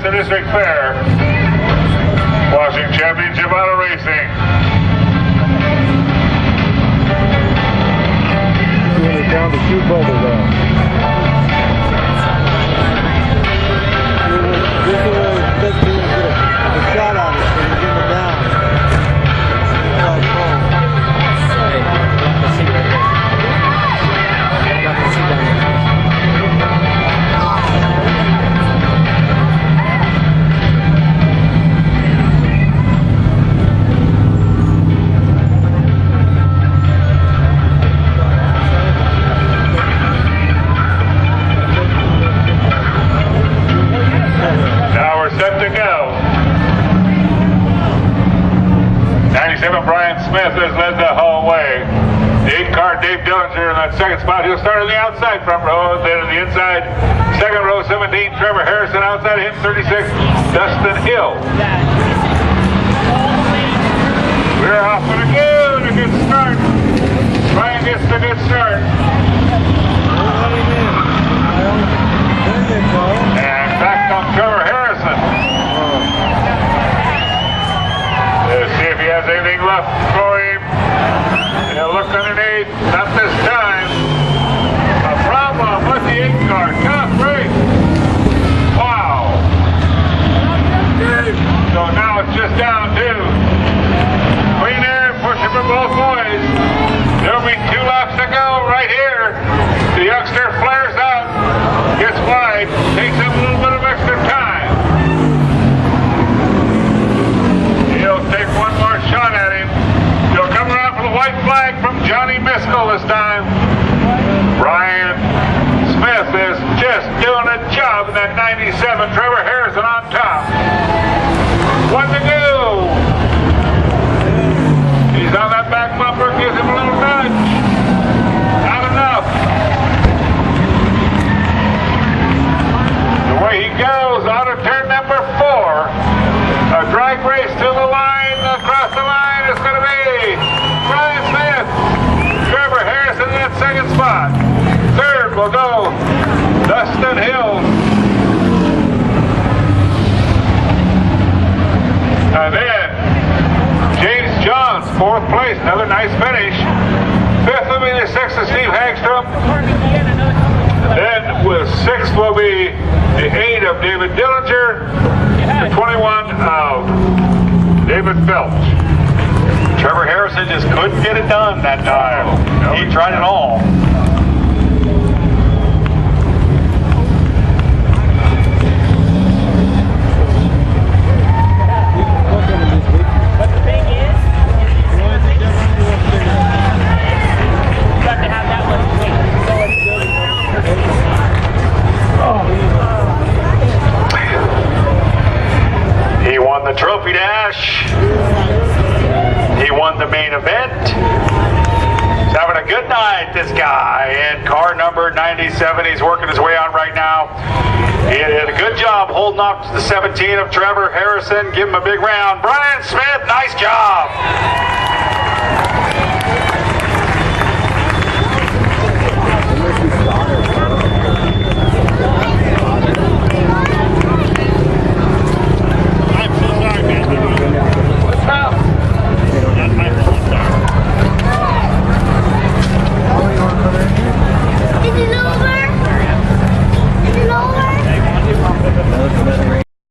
Augusta District Fair. Washington Championship Auto Racing. Down to two bubble though. A shot on it so you get it down. Set to go. 97 Brian Smith has led the whole way. The 8-car Dave Dillinger in that second spot. He'll start on the outside front row, then on the inside second row 17 Trevor Harrison, outside him 36 Dustin Hill. We're off to the good. A good start. Brian gets the good start. And back comes Trevor Harrison. Let's see if he has anything left for him. He'll look underneath. Not this time. A problem with the 8-car. Tough race. Wow. So now it's just down to clean air, pushing for both boys. There'll be 2 laps to go right here. The youngster flares out, gets wide, takes up a little bit of extra time. He'll take one more shot at him. He'll come around for the white flag from Johnny Miskell this time. Brian Smith is just doing a job in that 97. Trevor Harrison on top. 1 to go. He's on that back bumper, gives him a little nudge. Not enough. The way he goes out of turn number 4. A drag race to the line, across the line is going to be Brian Smith. Trevor Harrison in that second spot. Third will go Dustin Hill. And then James Johns, 4th place, another nice finish. 5th will be the 6th of Steve Hagstrom. Then with 6th will be the 8 of David Dillinger. The 21 of David Phelps. Trevor Harrison just couldn't get it done that time. No, he tried it all. But the thing is you got to have that one He won the trophy dash. He won the main event. He's having a good night, this guy. And car number 97, he's working his way on right now. He did a good job holding off to the 17 of Trevor Harrison. Give him a big round. Brian Smith, nice job.